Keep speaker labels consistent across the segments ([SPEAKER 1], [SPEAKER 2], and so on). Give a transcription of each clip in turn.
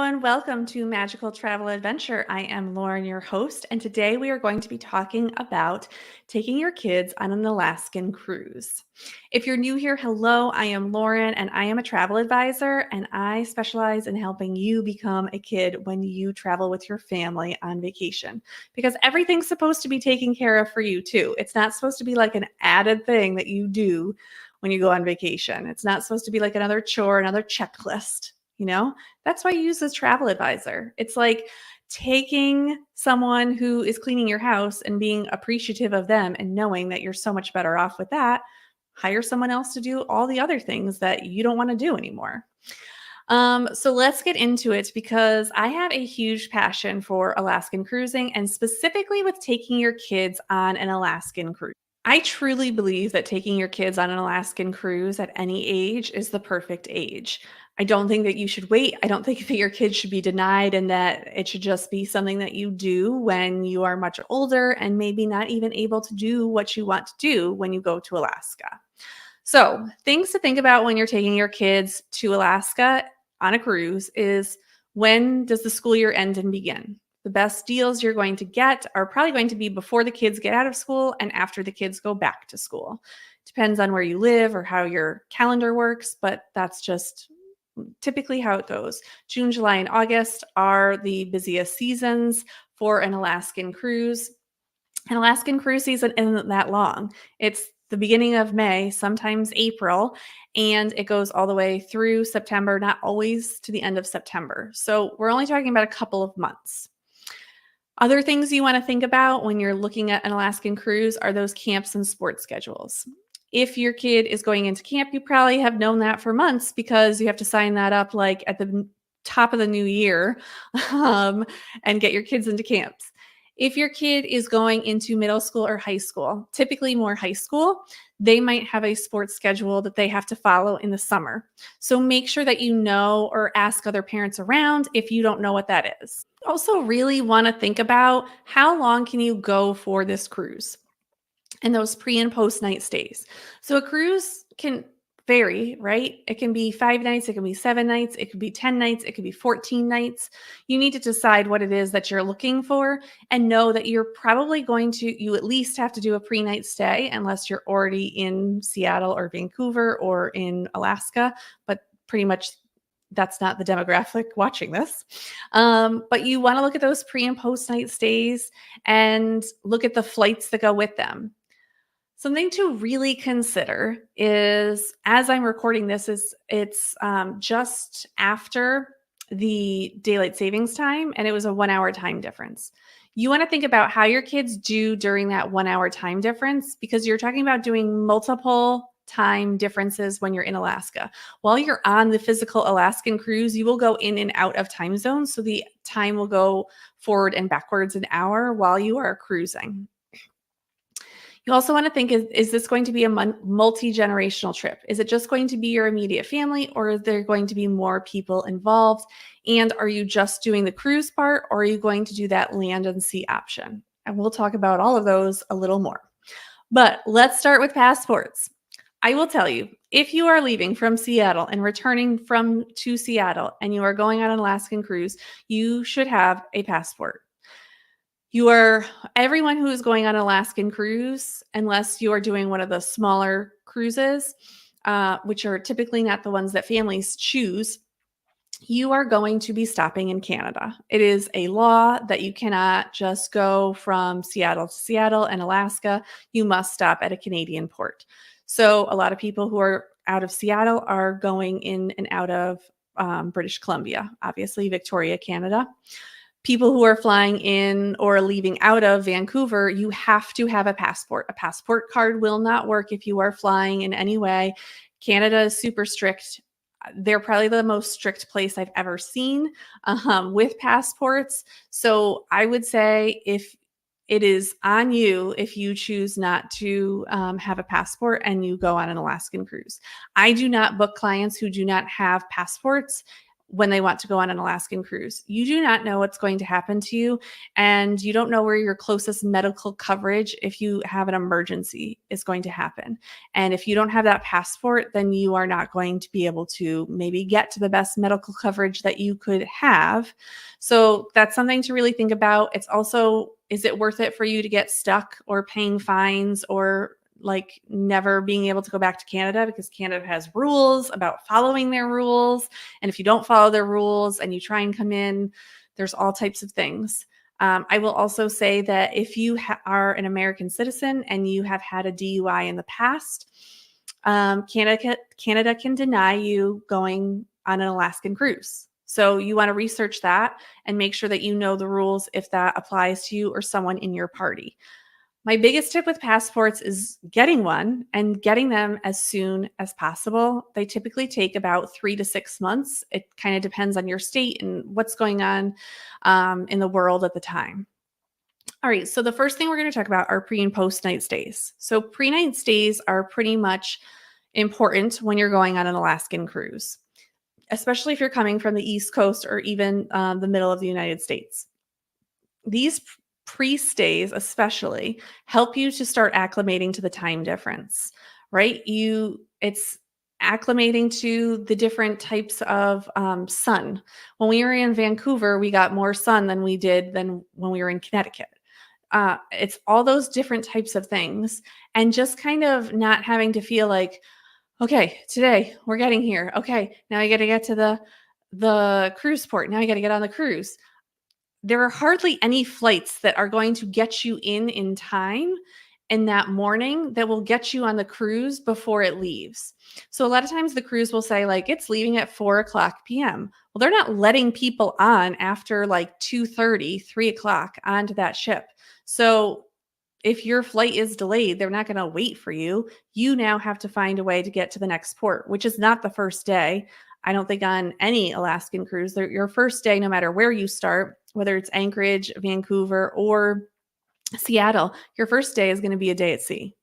[SPEAKER 1] everyone. Welcome to Magical Travel Adventure. I am Lauren, your host, and today we are going to be talking about taking your kids on an Alaskan cruise. If you're new here, hello, I am Lauren, and I am a travel advisor, and I specialize in helping you become a kid when you travel with your family on vacation, because everything's supposed to be taken care of for you too. It's not supposed to be like an added thing that you do when you go on vacation. It's not supposed to be like another chore, another checklist. That's why you use this travel advisor. It's like taking someone who is cleaning your house and being appreciative of them and knowing that you're so much better off with that. Hire someone else to do all the other things that you don't want to do anymore. So let's get into it, because I have a huge passion for Alaskan cruising, and specifically with taking your kids on an Alaskan cruise. I truly believe that taking your kids on an Alaskan cruise at any age is the perfect age. I don't think that you should wait. I don't think that your kids should be denied, and that it should just be something that you do when you are much older and maybe not even able to do what you want to do when you go to Alaska. So, things to think about when you're taking your kids to Alaska on a cruise is: when does the school year end and begin? The best deals you're going to get are probably going to be before the kids get out of school and after the kids go back to school. Depends on where you live or how your calendar works, but that's just typically how it goes. June, July, and August are the busiest seasons for an Alaskan cruise. An Alaskan cruise season isn't that long. It's the beginning of May, sometimes April, and it goes all the way through September, not always to the end of September. So we're only talking about a couple of months. Other things you want to think about when you're looking at an Alaskan cruise are those camps and sports schedules. If your kid is going into camp, you probably have known that for months, because you have to sign that up like at the top of the new year and get your kids into camps. If your kid is going into middle school or high school, typically more high school, they might have a sports schedule that they have to follow in the summer. So make sure that you know or ask other parents around if you don't know what that is. Also really want to think about how long can you go for this cruise and those pre and post night stays. So a cruise can vary, right? It can be 5 nights, it can be 7 nights, it could be 10 nights, it could be 14 nights. You need to decide what it is that you're looking for, and know that you at least have to do a pre-night stay unless you're already in Seattle or Vancouver or in Alaska, but pretty much that's not the demographic watching this. But you want to look at those pre and post night stays and look at the flights that go with them. Something to really consider is, as I'm recording this, it's just after the daylight savings time, and it was a 1 hour time difference. You want to think about how your kids do during that 1 hour time difference, because you're talking about doing multiple time differences when you're in Alaska. While you're on the physical Alaskan cruise, you will go in and out of time zones, so the time will go forward and backwards an hour while you are cruising. You also want to think, is this going to be a multi-generational trip? Is it just going to be your immediate family, or are there going to be more people involved? And are you just doing the cruise part, or are you going to do that land and sea option? And we'll talk about all of those a little more. But let's start with passports. I will tell you, if you are leaving from Seattle and returning to Seattle and you are going on an Alaskan cruise, you should have a passport. Everyone who is going on an Alaskan cruise, unless you are doing one of the smaller cruises, which are typically not the ones that families choose, you are going to be stopping in Canada. It is a law that you cannot just go from Seattle to Seattle and Alaska. You must stop at a Canadian port. So a lot of people who are out of Seattle are going in and out of British Columbia, obviously Victoria, Canada. People who are flying in or leaving out of Vancouver, you have to have a passport. A passport card will not work if you are flying in any way. Canada is super strict. They're probably the most strict place I've ever seen with passports. So I would say, if it is on you if you choose not to have a passport and you go on an Alaskan cruise. I do not book clients who do not have passports when they want to go on an Alaskan cruise. You do not know what's going to happen to you, and you don't know where your closest medical coverage, if you have an emergency, is going to happen. And if you don't have that passport, then you are not going to be able to maybe get to the best medical coverage that you could have. So that's something to really think about. It's also, is it worth it for you to get stuck or paying fines or like never being able to go back to Canada, because Canada has rules about following their rules. And if you don't follow their rules and you try and come in, there's all types of things. I will also say that if you are an American citizen and you have had a DUI in the past, Canada can deny you going on an Alaskan cruise. So you want to research that and make sure that you know the rules if that applies to you or someone in your party. My biggest tip with passports is getting one and getting them as soon as possible. They typically take about 3 to 6 months. It kind of depends on your state and what's going on in the world at the time. All right, so the first thing we're going to talk about are pre and post night stays. So pre-night stays are pretty much important when you're going on an Alaskan cruise, especially if you're coming from the East Coast or even the middle of the United States. These pre-stays especially help you to start acclimating to the time difference, right? It's acclimating to the different types of sun. When we were in Vancouver, we got more sun than we did than when we were in Connecticut. It's all those different types of things, and just kind of not having to feel like, okay, today we're getting here. Okay, now I got to get to the cruise port. Now I got to get on the cruise. There are hardly any flights that are going to get you in time in that morning that will get you on the cruise before it leaves. So a lot of times the cruise will say like it's leaving at 4:00 p.m. Well, they're not letting people on after like 2:30, 3:00 onto that ship. So if your flight is delayed, they're not going to wait for you. You now have to find a way to get to the next port, which is not the first day. I don't think on any Alaskan cruise, your first day, no matter where you start, whether it's Anchorage, Vancouver, or Seattle, your first day is going to be a day at sea.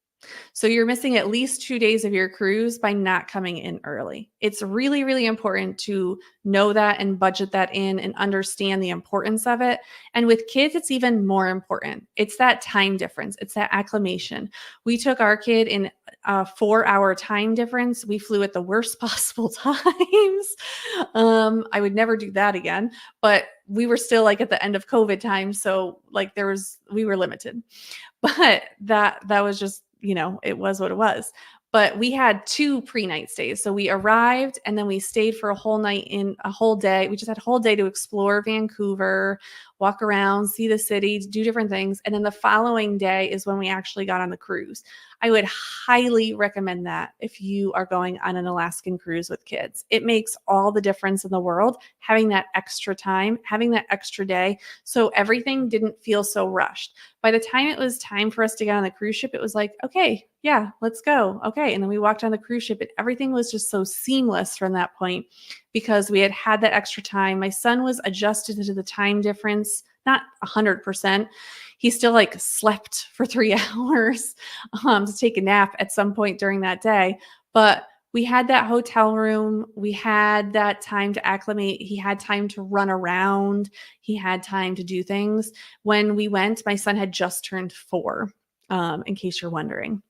[SPEAKER 1] So you're missing at least 2 days of your cruise by not coming in early. It's really, really important to know that and budget that in and understand the importance of it. And with kids, it's even more important. It's that time difference. It's that acclimation. We took our kid in a 4-hour time difference. We flew at the worst possible times. I would never do that again, but we were still like at the end of COVID time. So like we were limited, but that was just, it was what it was. But we had 2 pre-night stays. So we arrived and then we stayed for a whole day. We just had a whole day to explore Vancouver, walk around, see the city, do different things. And then the following day is when we actually got on the cruise. I would highly recommend that if you are going on an Alaskan cruise with kids. It makes all the difference in the world, having that extra time, having that extra day. So everything didn't feel so rushed. By the time it was time for us to get on the cruise ship, it was like, okay, yeah, let's go. Okay. And then we walked on the cruise ship and everything was just so seamless from that point because we had that extra time. My son was adjusted to the time difference, not 100%. He still like slept for 3 hours to take a nap at some point during that day. But we had that hotel room. We had that time to acclimate. He had time to run around. He had time to do things. When we went, my son had just turned 4, in case you're wondering.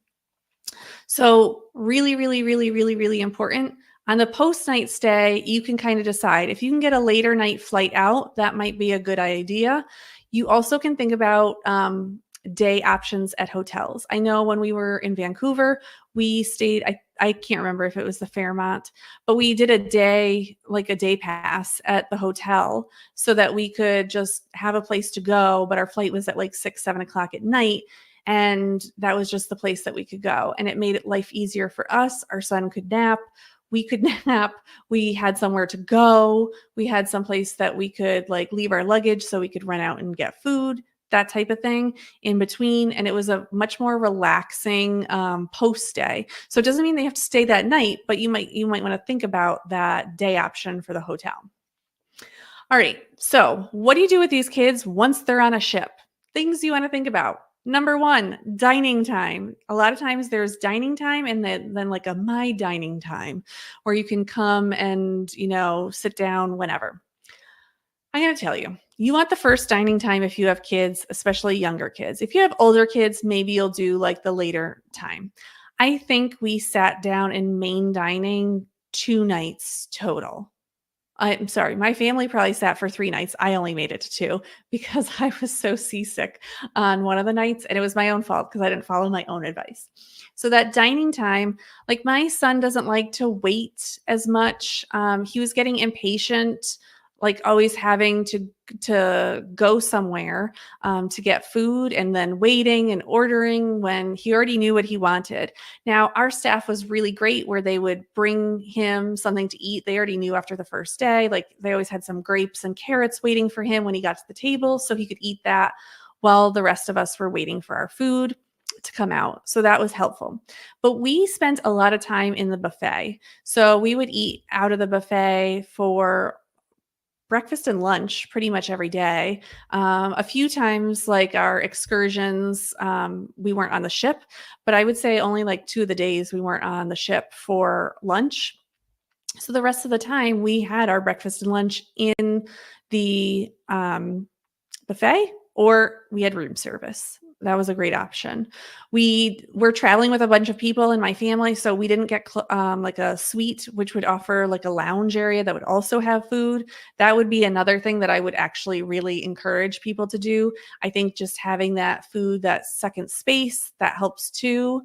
[SPEAKER 1] So really, really, really, really, really important. On the post-night stay, you can kind of decide. If you can get a later night flight out, that might be a good idea. You also can think about day options at hotels. I know when we were in Vancouver, we stayed, I can't remember if it was the Fairmont, but we did a day pass at the hotel so that we could just have a place to go. But our flight was at like 6, 7 o'clock at night. And that was just the place that we could go. And it made life easier for us. Our son could nap. We could nap. We had somewhere to go. We had some place that we could like leave our luggage so we could run out and get food, that type of thing in between. And it was a much more relaxing post day. So it doesn't mean they have to stay that night, but you might want to think about that day option for the hotel. All right. So what do you do with these kids once they're on a ship? Things you want to think about. Number one, dining time. A lot of times there's dining time and then like a my dining time where you can come and, sit down whenever. I gotta tell you, you want the first dining time if you have kids, especially younger kids. If you have older kids, maybe you'll do like the later time. I think we sat down in main dining 2 nights total. I'm sorry, my family probably sat for 3 nights. I only made it to 2 because I was so seasick on one of the nights, and it was my own fault because I didn't follow my own advice. So that dining time, like my son doesn't like to wait as much. He was getting impatient, like always having to go somewhere to get food and then waiting and ordering when he already knew what he wanted. Now, our staff was really great where they would bring him something to eat. They already knew after the first day, like they always had some grapes and carrots waiting for him when he got to the table so he could eat that while the rest of us were waiting for our food to come out. So that was helpful. But we spent a lot of time in the buffet. So we would eat out of the buffet for breakfast and lunch pretty much every day. A few times, like our excursions, we weren't on the ship, but I would say only like 2 of the days we weren't on the ship for lunch. So the rest of the time, we had our breakfast and lunch in the buffet, or we had room service. That was a great option. We were traveling with a bunch of people in my family, so we didn't get like a suite, which would offer like a lounge area that would also have food. That would be another thing that I would actually really encourage people to do. I think just having that food, that second space, that helps too.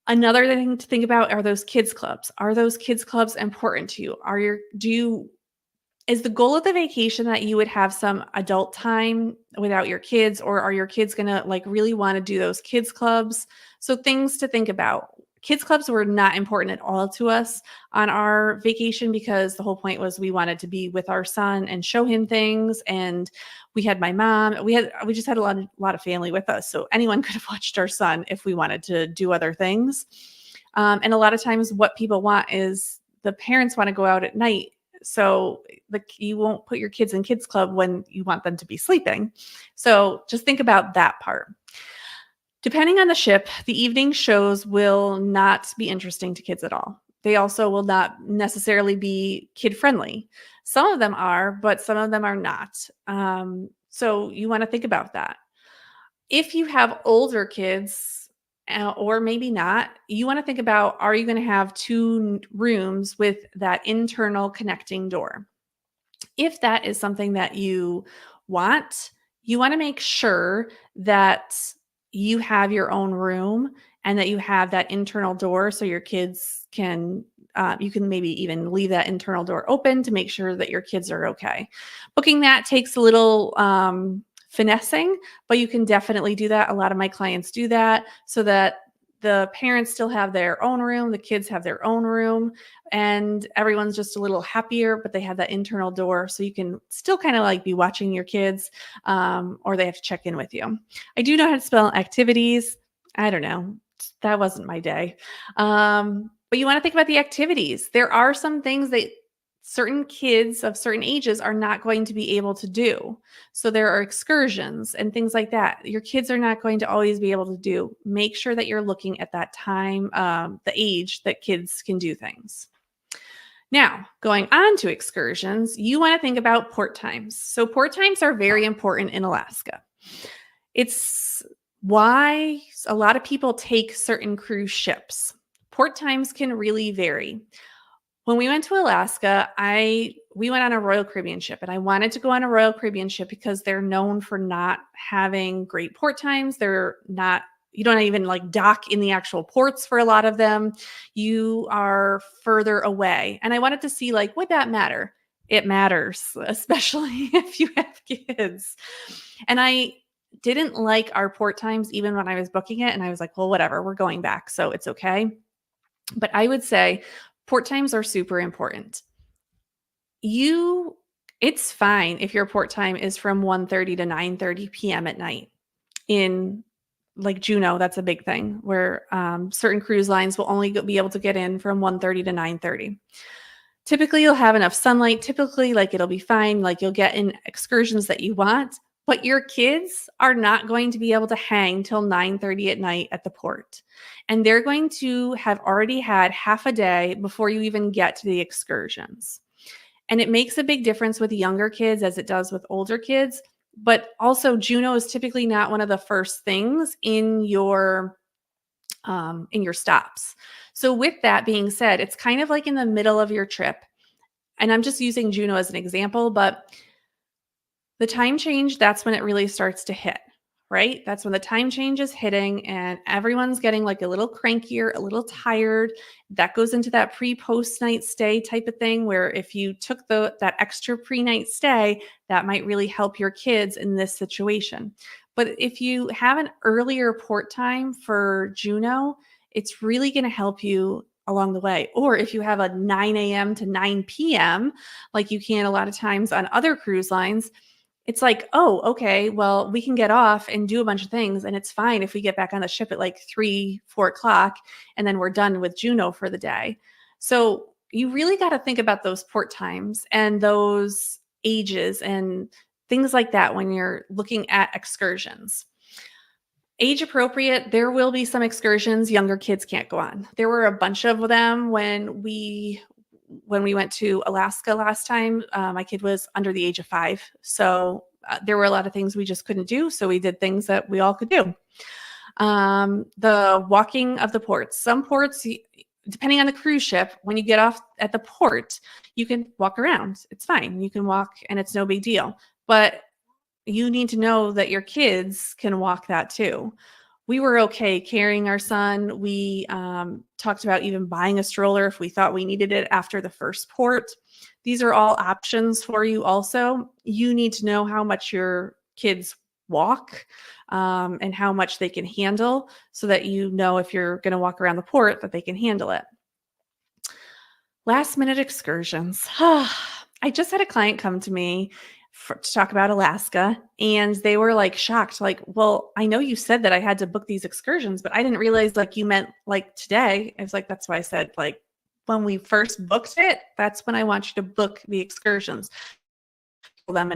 [SPEAKER 1] Another thing to think about are those kids clubs. Are those kids clubs important to you? Is the goal of the vacation that you would have some adult time without your kids, or are your kids going to like really want to do those kids clubs? So things to think about. Kids clubs were not important at all to us on our vacation because the whole point was we wanted to be with our son and show him things. And we had my mom. We just had a lot of family with us, so anyone could have watched our son if we wanted to do other things. And a lot of times, what people want is the parents want to go out at night. So you won't put your kids in kids club when you want them to be sleeping. So just think about that part. Depending on the ship, the evening shows will not be interesting to kids at all. They also will not necessarily be kid friendly. Some of them are, but some of them are not. So you want to think about that. If you have older kids, or maybe not, you want to think about, are you going to have 2 rooms with that internal connecting door? If that is something that you want to make sure that you have your own room and that you have that internal door so your kids can, you can maybe even leave that internal door open to make sure that your kids are okay. Booking that takes a little finessing, but you can definitely do that. A lot of my clients do that so that the parents still have their own room, the kids have their own room, and everyone's just a little happier, but they have that internal door so you can still kind of like be watching your kids, or they have to check in with you. I do know how to spell activities. I don't know. That wasn't my day. But you want to think about the activities. There are some things that certain kids of certain ages are not going to be able to do. So there are excursions and things like that. Your kids are not going to always be able to do. Make sure that you're looking at that time, the age that kids can do things. Now, going on to excursions, you want to think about port times. So port times are very important in Alaska. It's why a lot of people take certain cruise ships. Port times can really vary. When we went to Alaska, we went on a Royal Caribbean ship, and I wanted to go on a Royal Caribbean ship because they're known for not having great port times. You don't even like dock in the actual ports for a lot of them. You are further away. And I wanted to see, like, would that matter? It matters, especially if you have kids. And I didn't like our port times even when I was booking it. And I was like, well, whatever, we're going back, so it's okay. But I would say port times are super important. It's fine if your port time is from 1:30 to 9:30 p.m. at night. In like Juneau, that's a big thing where certain cruise lines will only be able to get in from 1:30 to 9:30. Typically, you'll have enough sunlight. Typically, like it'll be fine. Like you'll get in excursions that you want, But your kids are not going to be able to hang till 9:30 at night at the port. And they're going to have already had half a day before you even get to the excursions. And it makes a big difference with younger kids as it does with older kids. But also, Juneau is typically not one of the first things in your stops. So, with that being said, it's kind of like in the middle of your trip. And I'm just using Juneau as an example, but the time change, that's when it really starts to hit, right? That's when the time change is hitting and everyone's getting like a little crankier, a little tired. That goes into that pre-post night stay type of thing where if you took that extra pre-night stay, that might really help your kids in this situation. But if you have an earlier port time for Juneau, it's really going to help you along the way. Or if you have a 9 a.m. to 9 p.m., like you can a lot of times on other cruise lines, it's like, oh, okay, well, we can get off and do a bunch of things, and it's fine if we get back on the ship at like 3, 4 o'clock, and then we're done with Juneau for the day. So you really got to think about those port times and those ages and things like that when you're looking at excursions. Age appropriate, there will be some excursions younger kids can't go on. There were a bunch of them when we went to Alaska last time. My kid was under the age of 5. So there were a lot of things we just couldn't do. So we did things that we all could do. The walking of the ports. Some ports, depending on the cruise ship, when you get off at the port, you can walk around. It's fine. You can walk and it's no big deal. But you need to know that your kids can walk that too. We were okay carrying our son. We talked about even buying a stroller if we thought we needed it after the first port. These are all options for you also. You need to know how much your kids walk and how much they can handle so that you know if you're going to walk around the port that they can handle it. Last minute excursions. I just had a client come to me to talk about Alaska, and they were like shocked, like, well, I know you said that I had to book these excursions, but I didn't realize like you meant like today. I was like, that's why I said like when we first booked it, that's when I want you to book the excursions. But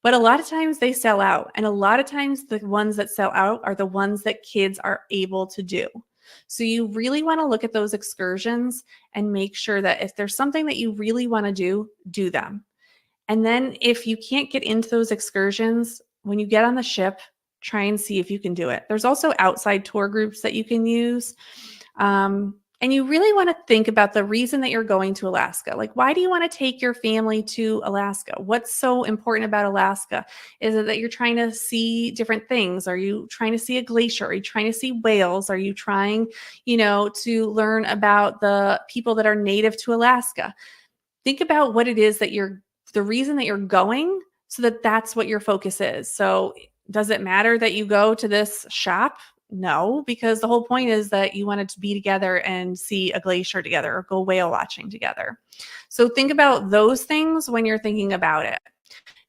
[SPEAKER 1] a lot of times they sell out, and a lot of times the ones that sell out are the ones that kids are able to do. So you really want to look at those excursions and make sure that if there's something that you really want to do them. And then if you can't get into those excursions, when you get on the ship, try and see if you can do it. There's also outside tour groups that you can use. And you really want to think about the reason that you're going to Alaska. Like, why do you want to take your family to Alaska? What's so important about Alaska? Is it that you're trying to see different things? Are you trying to see a glacier? Are you trying to see whales? Are you trying, to learn about the people that are native to Alaska? Think about what it is that the reason that you're going so that that's what your focus is. So does it matter that you go to this shop? No, because the whole point is that you wanted to be together and see a glacier together or go whale watching together. So think about those things when you're thinking about it.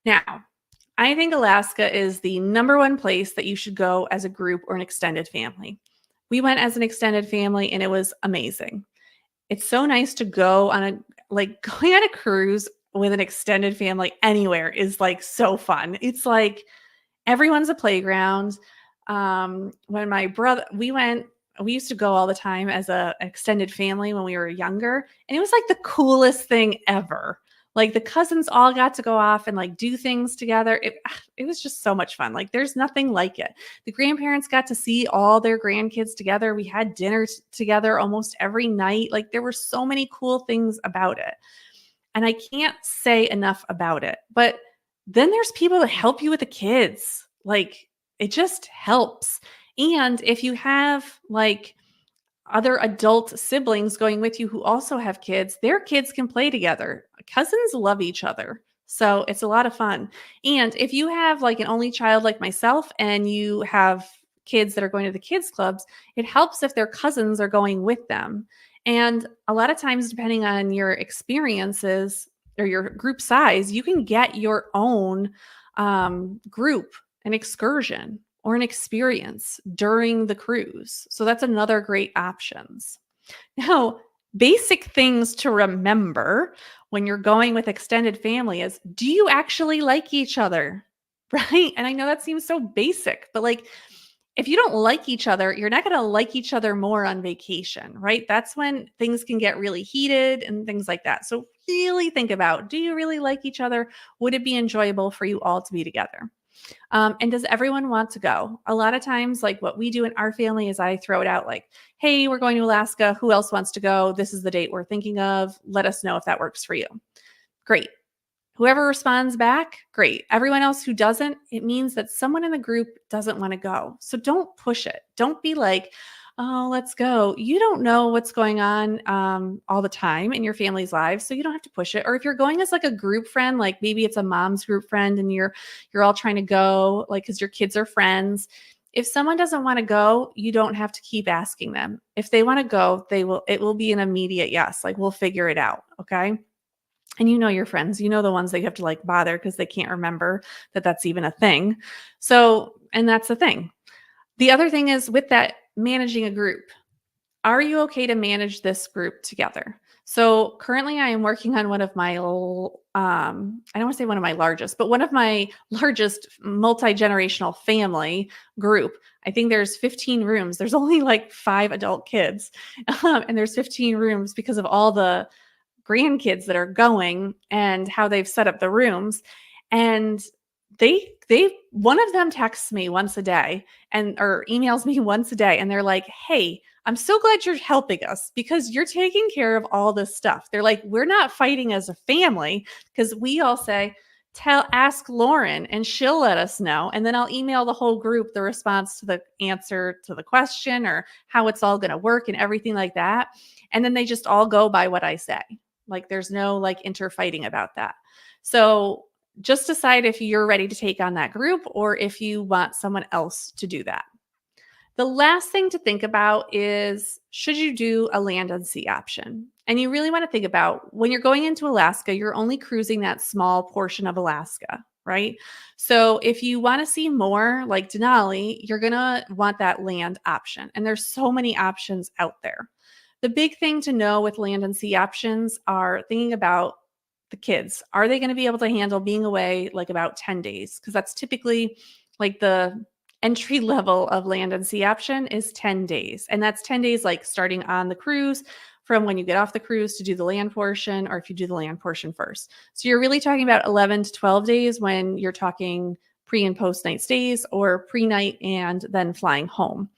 [SPEAKER 1] Now, I think Alaska is the number one place that you should go as a group or an extended family. We went as an extended family and it was amazing. It's so nice to go on going on a cruise with an extended family anywhere is like so fun. It's like everyone's a playground. When my brother, we used to go all the time as an extended family when we were younger. And it was like the coolest thing ever. Like the cousins all got to go off and like do things together. It was just so much fun. Like there's nothing like it. The grandparents got to see all their grandkids together. We had dinner together almost every night. Like there were so many cool things about it. And I can't say enough about it. But then there's people that help you with the kids. Like it just helps. And if you have like other adult siblings going with you who also have kids, their kids can play together. Cousins love each other. So it's a lot of fun. And if you have like an only child like myself and you have kids that are going to the kids clubs, it helps if their cousins are going with them. And a lot of times, depending on your experiences or your group size, you can get your own group, an excursion or an experience during the cruise. So that's another great options. Now, basic things to remember when you're going with extended family is, do you actually like each other? right? And I know that seems so basic, but like if you don't like each other, you're not going to like each other more on vacation, right? That's when things can get really heated and things like that. So really think about, do you really like each other? Would it be enjoyable for you all to be together? And does everyone want to go? A lot of times, like what we do in our family is I throw it out like, hey, we're going to Alaska. Who else wants to go? This is the date we're thinking of. Let us know if that works for you. Great. Whoever responds back, great. Everyone else who doesn't, it means that someone in the group doesn't want to go. So don't push it. Don't be like, oh, let's go. You don't know what's going on all the time in your family's lives, so you don't have to push it. Or if you're going as like a group friend, like maybe it's a mom's group friend, and you're all trying to go, like because your kids are friends. If someone doesn't want to go, you don't have to keep asking them. If they want to go, they will. It will be an immediate yes. Like we'll figure it out. Okay. And you know your friends, you know the ones that you have to like bother because they can't remember that that's even a thing. So, and that's the thing. The other thing is with that managing a group, are you okay to manage this group together? So currently I am working on one of my, I don't want to say one of my largest, but one of my largest multi-generational family group. I think there's 15 rooms. There's only like 5 adult kids, and there's 15 rooms because of all the grandkids that are going and how they've set up the rooms. And they one of them texts me once a day and or emails me once a day, and they're like, hey, I'm so glad you're helping us because you're taking care of all this stuff. They're like, we're not fighting as a family because we all say, ask Lauren and she'll let us know. And then I'll email the whole group the response to the answer to the question or how it's all going to work and everything like that. And then they just all go by what I say. Like there's no like interfighting about that. So just decide if you're ready to take on that group or if you want someone else to do that. The last thing to think about is, should you do a land and sea option? And you really want to think about when you're going into Alaska, you're only cruising that small portion of Alaska, right? So if you want to see more like Denali, you're going to want that land option. And there's so many options out there. The big thing to know with land and sea options are thinking about the kids. Are they going to be able to handle being away like about 10 days? Because that's typically like the entry level of land and sea option is 10 days. And that's 10 days like starting on the cruise from when you get off the cruise to do the land portion, or if you do the land portion first. So you're really talking about 11 to 12 days when you're talking pre and post night stays or pre-night and then flying home.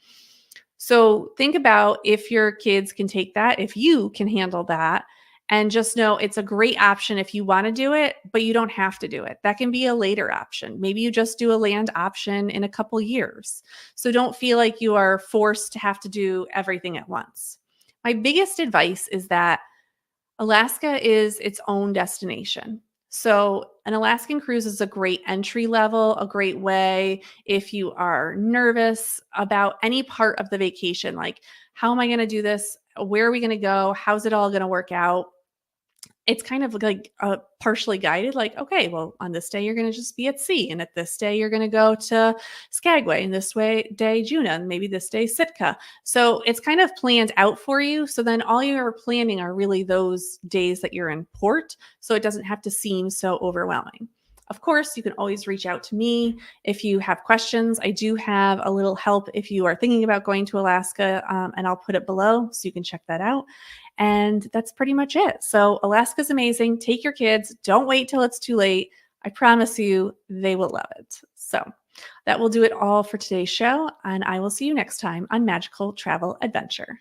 [SPEAKER 1] So think about if your kids can take that, if you can handle that, and just know it's a great option if you want to do it, but you don't have to do it. That can be a later option. Maybe you just do a land option in a couple years. So don't feel like you are forced to have to do everything at once. My biggest advice is that Alaska is its own destination. So an Alaskan cruise is a great entry level, a great way if you are nervous about any part of the vacation, like how am I going to do this? Where are we going to go? How's it all going to work out? It's kind of like partially guided, like, okay, well, on this day, you're going to just be at sea. And at this day, you're going to go to Skagway. And this day, Juna, and maybe this day, Sitka. So it's kind of planned out for you. So then all you're planning are really those days that you're in port. So it doesn't have to seem so overwhelming. Of course, you can always reach out to me if you have questions. I do have a little help if you are thinking about going to Alaska, and I'll put it below so you can check that out. And that's pretty much it. So Alaska's amazing. Take your kids. Don't wait till it's too late. I promise you they will love it. So that will do it all for today's show. And I will see you next time on Magical Travel Adventure.